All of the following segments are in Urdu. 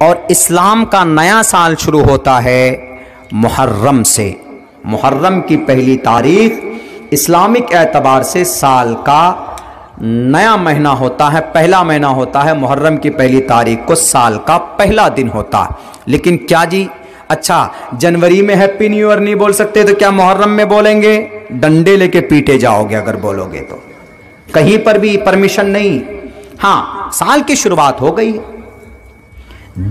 اور اسلام کا نیا سال شروع ہوتا ہے محرم سے۔ محرم کی پہلی تاریخ اسلامک اعتبار سے سال کا نیا مہینہ ہوتا ہے، پہلا مہینہ ہوتا ہے۔ محرم کی پہلی تاریخ کو سال کا پہلا دن ہوتا ہے۔ لیکن کیا جی، اچھا جنوری میں ہیپی نیو ایئر نہیں بول سکتے تو کیا محرم میں بولیں گے؟ ڈنڈے لے کے پیٹے جاؤ گے اگر بولو گے تو، کہیں پر بھی پرمیشن نہیں۔ ہاں، سال کی شروعات ہو گئی،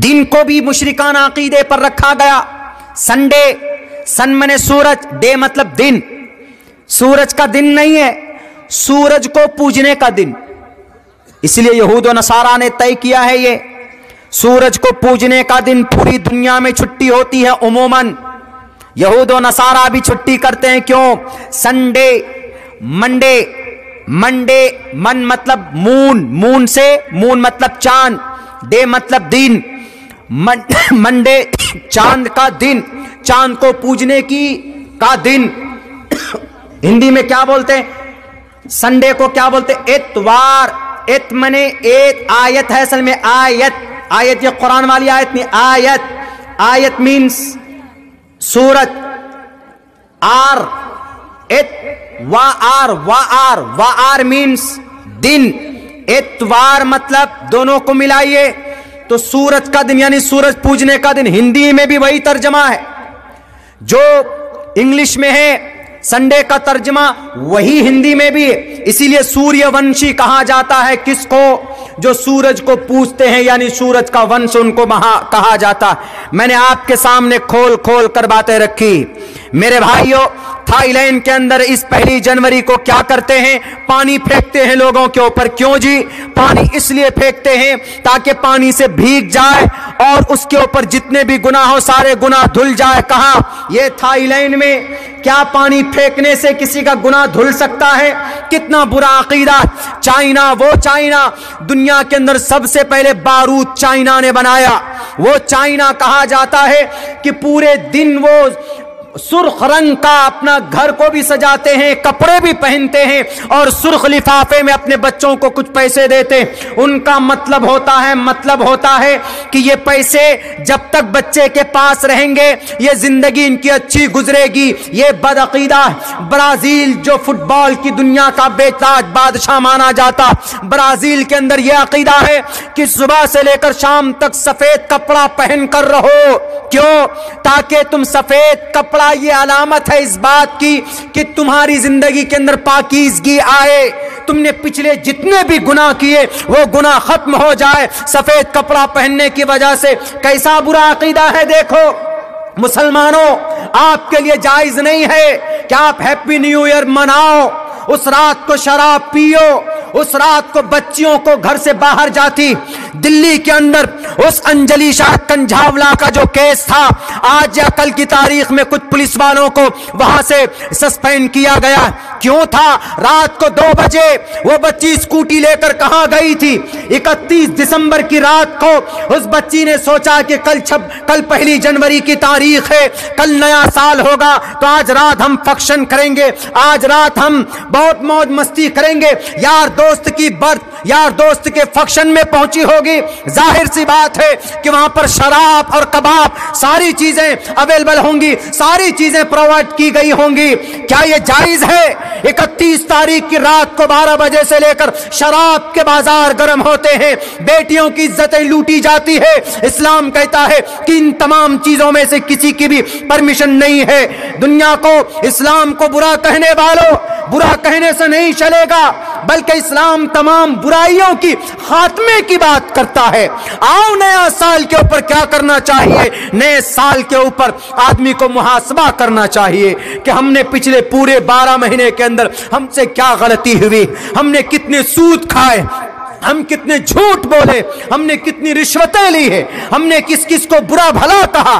دن کو بھی مشرکان عقیدے پر رکھا گیا۔ سنڈے، سن منے سورج، ڈے مطلب دن، سورج کا دن نہیں ہے، سورج کو پوجنے کا دن۔ اس لیے یہود و نصارہ نے طے کیا ہے یہ سورج کو پوجنے کا دن پوری دنیا میں چھٹی ہوتی ہے عموماً۔ یہود و نصارہ بھی چھٹی کرتے ہیں، کیوں؟ سنڈے، منڈے، منڈے، من مطلب مون، مون سے مون مطلب چاند، ڈے مطلب دن، منڈے چاند کا دن، چاند کو پوجنے کا دن۔ ہندی میں کیا بولتے ہیں سنڈے کو؟ کیا بولتے ہیں؟ اتوار۔ ات منے ایک آیت ہے، اصل میں آیت، آیت یہ قرآن والی آیت نہیں، آیت، آیت مینس سورت، آر، ات وا آر، وا آر، وا آر مینس دن، اتوار مطلب دونوں کو ملائیے تو سورج کا دن یعنی سورج پوجنے کا دن۔ ہندی میں بھی وہی ترجمہ ہے جو انگلش میں ہے، سنڈے کا ترجمہ وہی ہندی میں بھی ہے۔ اسی لیے سوریہ ونشی کہا جاتا ہے کس کو؟ جو سورج کو پوجتے ہیں، یعنی سورج کا ونش ان کو کہا جاتا ہے۔ میں نے آپ کے سامنے کھول کھول کر باتیں رکھی۔ میرے بھائیوں، تھائی لینڈ کے اندر اس پہلی جنوری کو کیا کرتے ہیں؟ پانی پھینکتے ہیں لوگوں کے اوپر۔ کیوں جی؟ پانی اس لیے پھینکتے ہیں تاکہ پانی سے بھیگ جائے اور اس کے اوپر جتنے بھی گناہ ہو سارے گناہ دھل جائے۔ کہاں؟ یہ تھائی لینڈ میں۔ کیا پانی پھینکنے سے کسی کا گناہ دھل سکتا ہے؟ کتنا برا عقیدہ۔ چائنا، وہ چائنا دنیا کے اندر سب سے پہلے بارود چائنا نے بنایا۔ وہ چائنا کہا جاتا ہے کہ پورے دن وہ سرخ رنگ کا اپنا گھر کو بھی سجاتے ہیں، کپڑے بھی پہنتے ہیں اور سرخ لفافے میں اپنے بچوں کو کچھ پیسے دیتے ہیں۔ ان کا مطلب ہوتا ہے کہ یہ پیسے جب تک بچے کے پاس رہیں گے یہ زندگی ان کی اچھی گزرے گی۔ یہ بدعقیدہ ہے۔ برازیل جو فٹ بال کی دنیا کا بے تاج بادشاہ مانا جاتا، برازیل کے اندر یہ عقیدہ ہے کہ صبح سے لے کر شام تک سفید کپڑا پہن کر رہو۔ کیوں؟ تاکہ تم سفید کپڑا، یہ علامت ہے اس بات کی کہ تمہاری زندگی کے اندر پاکیزگی آئے، تم نے پچھلے جتنے بھی گناہ کیے وہ گناہ ختم ہو جائے سفید کپڑا پہننے کی وجہ سے۔ کیسا برا عقیدہ ہے دیکھو۔ مسلمانوں، آپ کے لیے جائز نہیں ہے کہ آپ ہیپی نیو ایئر مناؤ، اس رات کو شراب پیو، اس رات کو بچیوں کو گھر سے باہر جاتی۔ دلی کے اندر اس انجلی شاہ کنجھاولا کا جو کیس تھا، آج یا کل کی تاریخ میں کچھ پولیس والوں کو وہاں سے سسپینڈ کیا گیا۔ کیوں تھا؟ رات کو 2 بجے وہ بچی اسکوٹی لے کر کہاں گئی تھی؟ 31 دسمبر کی رات کو اس بچی نے سوچا کہ کل پہلی جنوری کی تاریخ ہے، کل نیا سال ہوگا تو آج رات ہم فنکشن کریں گے، آج رات ہم بہت موج مستی کریں گے۔ یار دوست کی برتھ، یار دوست کے فنکشن میں پہنچی ہوگی۔ ظاہر سی بات ہے کہ وہاں پر شراب اور کباب ساری چیزیں اویلیبل ہوں گی، ساری چیزیں پرووائڈ کی گئی ہوں گی۔ کیا یہ جائز ہے؟ 31 تاریخ کی رات کو 12 بجے سے لے کر شراب کے بازار گرم ہوتے ہیں، بیٹیوں کی عزتیں لوٹی جاتی ہے۔ اسلام کہتا ہے کہ ان تمام چیزوں میں سے کسی کی بھی پرمیشن نہیں ہے۔ دنیا کو، اسلام کو برا کہنے والوں، برا کہنے سے نہیں چلے گا، بلکہ اسلام تمام برائیوں کی خاتمے کی بات کرتا ہے۔ آؤ نیا سال کے اوپر کیا کرنا چاہیے؟ نئے سال کے اوپر آدمی کو محاسبہ کرنا چاہیے کہ ہم نے پچھلے پورے 12 مہینے کے اندر ہم سے کیا غلطی ہوئی، ہم نے کتنے سود کھائے، ہم کتنے جھوٹ بولے، ہم نے کتنی رشوتیں لی ہے، ہم نے کس کس کو برا بھلا کہا۔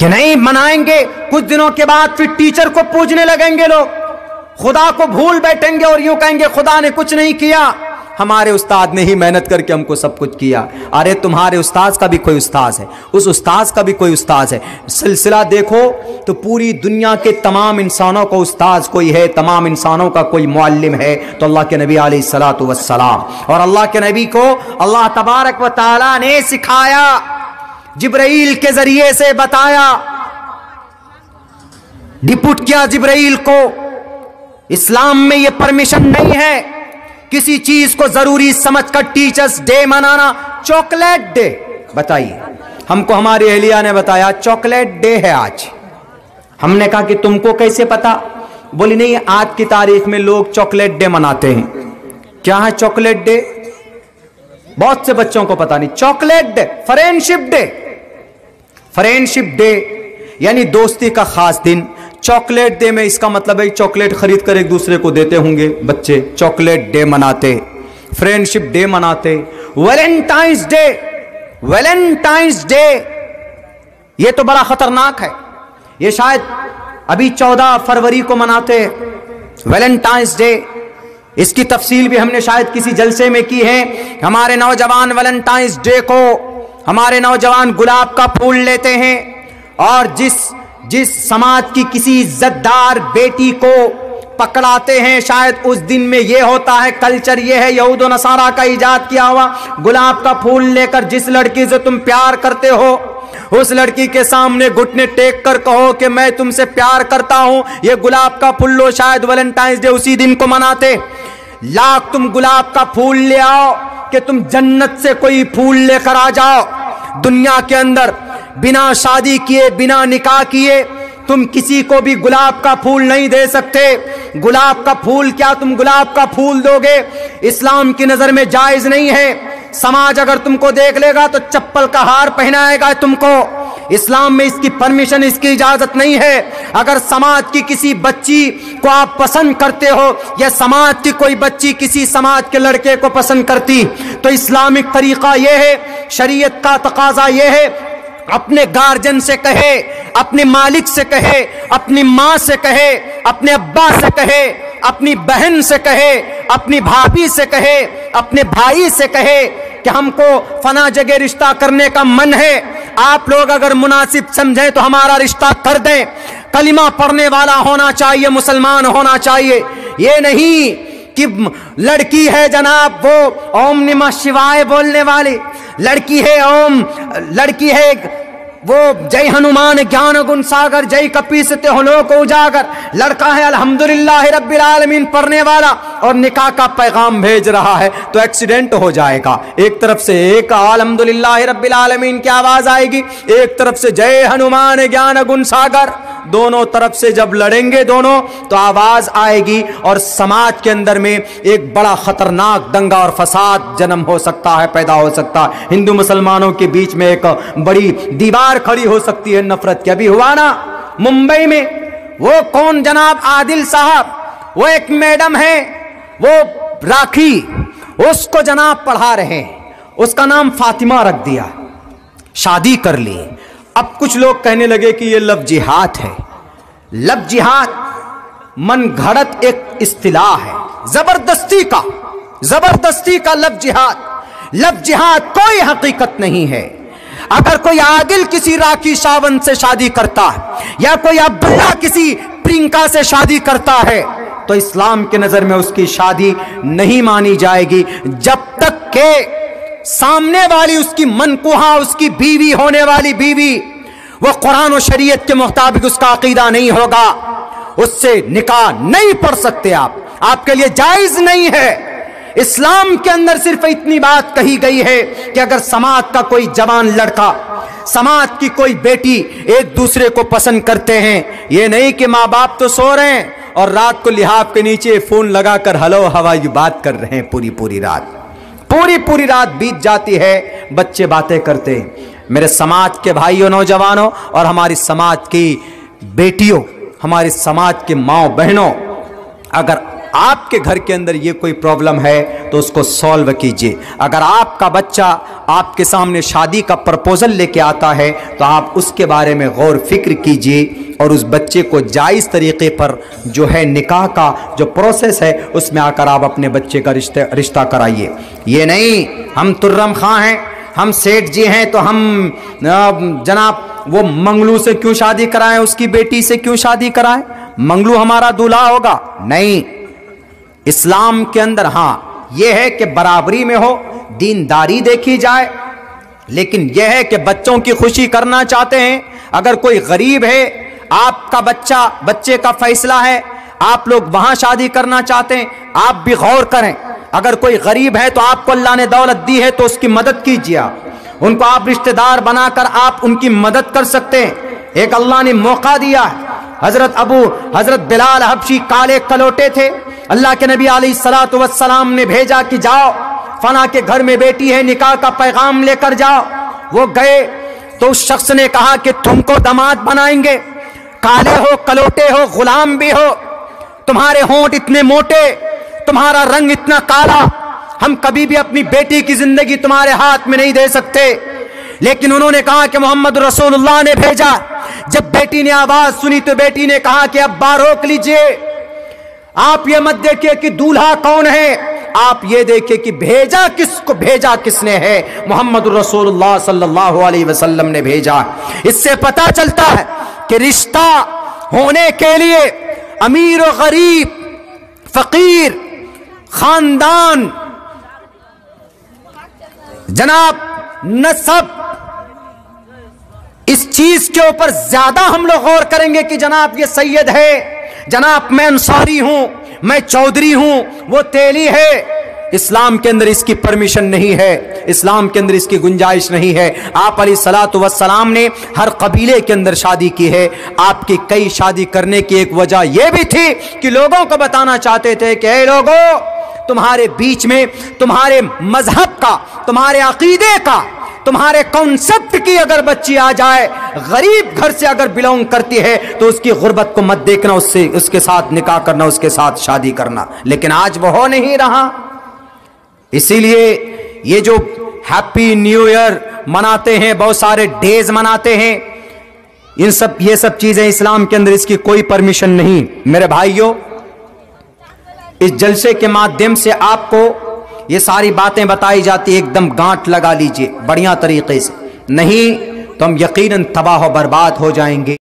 کہ نہیں منائیں گے، کچھ دنوں کے بعد پھر ٹیچر کو پوجنے لگیں گے لوگ، خدا کو بھول بیٹھیں گے اور یوں کہیں گے خدا نے کچھ نہیں کیا، ہمارے استاد نے ہی محنت کر کے ہم کو سب کچھ کیا۔ ارے تمہارے استاد کا بھی کوئی استاد ہے، اس استاد کا بھی کوئی استاد ہے۔ سلسلہ دیکھو تو پوری دنیا کے تمام انسانوں کو استاد کوئی ہے، تمام انسانوں کا کوئی معلم ہے تو اللہ کے نبی علیہ الصلوۃ والسلام، اور اللہ کے نبی کو اللہ تبارک و تعالی نے سکھایا، جبرائیل کے ذریعے سے بتایا، ڈپٹ کیا جبرائیل کو۔ اسلام میں یہ پرمیشن نہیں ہے کسی چیز کو ضروری سمجھ کر ٹیچرز ڈے منانا۔ چاکلیٹ ڈے بتائیے، ہم کو ہماری اہلیہ نے بتایا چاکلیٹ ڈے ہے آج۔ ہم نے کہا کہ تم کو کیسے پتا؟ بولی نہیں، آج کی تاریخ میں لوگ چاکلیٹ ڈے مناتے ہیں۔ کیا ہے چاکلیٹ ڈے؟ بہت سے بچوں کو پتا نہیں۔ Chocolate day, friendship day, friendship day یعنی دوستی کا خاص دن۔ چاکلیٹ ڈے میں اس کا مطلب ہے چاکلیٹ خرید کر ایک دوسرے کو دیتے ہوں گے بچے، چاکلیٹ ڈے مناتے، فرینڈشپ ڈے مناتے۔ ویلنٹائنز ڈے، ویلنٹائنز ڈے یہ تو بڑا خطرناک ہے، یہ شاید ابھی 14 فروری کو مناتے ویلنٹائنز ڈے۔ اس کی تفصیل بھی ہم نے شاید کسی جلسے میں کی ہے۔ ہمارے نوجوان ویلنٹائنز ڈے کو، ہمارے نوجوان گلاب کا پھول لیتے ہیں، اور جس سماج کی کسی عزت دار بیٹی کو پکڑاتے ہیں، شاید اس دن میں یہ ہوتا ہے، کلچر یہ ہے یہود و نصارہ کا ایجاد کیا ہوا، گلاب کا پھول لے کر جس لڑکی سے تم پیار کرتے ہو اس لڑکی کے سامنے گھٹنے ٹیک کر کہو کہ میں تم سے پیار کرتا ہوں، یہ گلاب کا پھول لو۔ شاید ویلنٹائنز ڈے اسی دن کو مناتے۔ لاکھ تم گلاب کا پھول لے آؤ کہ تم جنت سے کوئی پھول لے کر آ جاؤ، دنیا کے اندر بنا شادی کیے، بنا نکاح کیے تم کسی کو بھی گلاب کا پھول نہیں دے سکتے۔ گلاب کا پھول کیا تم گلاب کا پھول دو گے؟ اسلام کی نظر میں جائز نہیں ہے۔ سماج اگر تم کو دیکھ لے گا تو چپل کا ہار پہنائے گا تم کو۔ اسلام میں اس کی پرمیشن، اس کی اجازت نہیں ہے۔ اگر سماج کی کسی بچی کو آپ پسند کرتے ہو یا سماج کی کوئی بچی کسی سماج کے لڑکے کو پسند کرتی تو اسلامک طریقہ یہ ہے، شریعت کا تقاضا یہ ہے، اپنے گارجن سے کہے، اپنے مالک سے کہے، اپنی ماں سے کہے، اپنے ابا سے کہے، اپنی بہن سے کہے، اپنی بھابھی سے کہے، اپنے بھائی سے کہے کہ ہم کو فلاں جگہ رشتہ کرنے کا من ہے، آپ لوگ اگر مناسب سمجھیں تو ہمارا رشتہ کر دیں۔ کلمہ پڑھنے والا ہونا چاہیے، مسلمان ہونا چاہیے۔ یہ نہیں کہ لڑکی ہے جناب وہ اوم نمہ شیوائے بولنے والی، لڑکی ہے وہ جے ہنومان گیان گن ساگر، جے کپیستے ہو لوک اجاگر، لڑکا ہے الحمدللہ رب العالمین پڑھنے والا اور نکاح کا پیغام بھیج رہا ہے تو ایکسیڈنٹ ہو جائے گا۔ ایک طرف سے ایک الحمدللہ رب العالمین کی آواز آئے گی، ایک طرف سے جے ہنومان گیان گن ساگر، دونوں طرف سے جب لڑیں گے دونوں تو آواز آئے گی اور سماج کے اندر میں ایک بڑا خطرناک دنگا اور فساد جنم ہو سکتا ہے، پیدا ہو سکتا ہے۔ ہندو مسلمانوں کے بیچ میں ایک بڑی دیوار کھڑی ہو سکتی ہے نفرت کی۔ ابھی ہوا نا ممبئی میں، وہ کون جناب عادل صاحب، وہ ایک میڈم ہے، وہ راکھی، اس کو جناب پڑھا رہے ہیں، اس کا نام فاطمہ رکھ دیا، شادی کر لی۔ اب کچھ لوگ کہنے لگے کہ یہ لفظ جہاد ہے۔ لفظ جہاد من گھڑت ایک اصطلاح ہے، زبردستی کا لفظ جہاد۔ لفظ جہاد کوئی حقیقت نہیں ہے۔ اگر کوئی عادل کسی راکھی ساونت سے شادی کرتا ہے یا کوئی عبداللہ کسی پرینکا سے شادی کرتا ہے تو اسلام کے نظر میں اس کی شادی نہیں مانی جائے گی جب تک کہ سامنے والی اس کی منکوہا، اس کی بیوی ہونے والی بیوی، وہ قرآن و شریعت کے مطابق اس کا عقیدہ نہیں ہوگا، اس سے نکاح نہیں پڑھ سکتے آپ کے لیے جائز نہیں ہے۔ اسلام کے اندر صرف اتنی بات کہی گئی ہے کہ اگر سماج کا کوئی جوان لڑکا، سماج کی کوئی بیٹی ایک دوسرے کو پسند کرتے ہیں، یہ نہیں کہ ماں باپ تو سو رہے ہیں اور رات کو لحاف کے نیچے فون لگا کر ہلو ہوائی بات کر رہے ہیں، پوری رات بیت جاتی ہے، بچے باتیں کرتے ہیں۔ میرے سماج کے بھائیوں، نوجوانوں اور ہماری سماج کی بیٹیوں، ہمارے سماج کے ماں بہنوں، اگر آپ کے گھر کے اندر یہ کوئی پرابلم ہے تو اس کو سولو کیجئے۔ اگر آپ کا بچہ آپ کے سامنے شادی کا پرپوزل لے کے آتا ہے تو آپ اس کے بارے میں غور فکر کیجئے اور اس بچے کو جائز طریقے پر جو ہے نکاح کا جو پروسیس ہے اس میں آ کر آپ اپنے بچے کا رشتہ کرائیے۔ یہ نہیں ہم ترم خاں ہیں، ہم سیٹھ جی ہیں تو ہم جناب وہ منگلو سے کیوں شادی کرائیں، اس کی بیٹی سے کیوں شادی کرائیں، منگلو ہمارا دولہا ہوگا؟ نہیں، اسلام کے اندر ہاں یہ ہے کہ برابری میں ہو، دینداری دیکھی جائے، لیکن یہ ہے کہ بچوں کی خوشی کرنا چاہتے ہیں، اگر کوئی غریب ہے، آپ کا بچے کا فیصلہ ہے، آپ لوگ وہاں شادی کرنا چاہتے ہیں، آپ بھی غور کریں۔ اگر کوئی غریب ہے تو آپ کو اللہ نے دولت دی ہے تو اس کی مدد کیجیے، ان کو آپ رشتہ دار بنا کر آپ ان کی مدد کر سکتے ہیں۔ ایک اللہ نے موقع دیا ہے، حضرت بلال حبشی کالے کلوٹے تھے، اللہ کے نبی علیہ السلام نے بھیجا کہ جاؤ فلاں کے گھر میں بیٹی ہے، نکاح کا پیغام لے کر جاؤ۔ وہ گئے تو اس شخص نے کہا کہ تم کو داماد بنائیں گے، کالے ہو، کلوٹے ہو، غلام بھی ہو، تمہارے ہونٹ اتنے موٹے، تمہارا رنگ اتنا کالا، ہم کبھی بھی اپنی بیٹی کی زندگی تمہارے ہاتھ میں نہیں دے سکتے۔ لیکن انہوں نے کہا کہ محمد رسول اللہ نے بھیجا۔ جب بیٹی نے آواز سنی تو بیٹی نے کہا کہ ابا روک لیجئے، آپ یہ مت دیکھیں کہ دولہا کون ہے، آپ یہ دیکھیں کہ بھیجا کس نے ہے، محمد رسول اللہ صلی اللہ علیہ وسلم نے بھیجا۔ اس سے پتہ چلتا ہے کہ رشتہ ہونے کے لیے امیر و غریب، فقیر، خاندان، جناب نسب، اس چیز کے اوپر زیادہ ہم لوگ غور کریں گے کہ جناب یہ سید ہے، جناب میں انصاری ہوں، میں چودھری ہوں، وہ تیلی ہے۔ اسلام کے اندر اس کی پرمیشن نہیں ہے، اسلام کے اندر اس کی گنجائش نہیں ہے۔ آپ علیہ الصلوۃ والسلام نے ہر قبیلے کے اندر شادی کی ہے۔ آپ کی کئی شادی کرنے کی ایک وجہ یہ بھی تھی کہ لوگوں کو بتانا چاہتے تھے کہ اے لوگوں، تمہارے بیچ میں تمہارے مذہب کا، تمہارے عقیدے کا، تمہارے کانسیپٹ کی اگر بچی آ جائے، غریب گھر سے اگر بلونگ کرتی ہے تو اس کی غربت کو مت دیکھنا، اس کے ساتھ نکاح کرنا، اس کے ساتھ شادی کرنا۔ لیکن آج وہ ہو نہیں رہا۔ اسی لیے یہ جو ہیپی نیو ایئر مناتے ہیں، بہت سارے ڈیز مناتے ہیں، یہ سب چیزیں اسلام کے اندر اس کی کوئی پرمیشن نہیں۔ میرے بھائیوں، اس جلسے کے مادھیم سے آپ کو یہ ساری باتیں بتائی جاتی، ایک دم گانٹ لگا لیجئے بڑھیا طریقے سے، نہیں تو ہم یقیناً تباہ و برباد ہو جائیں گے۔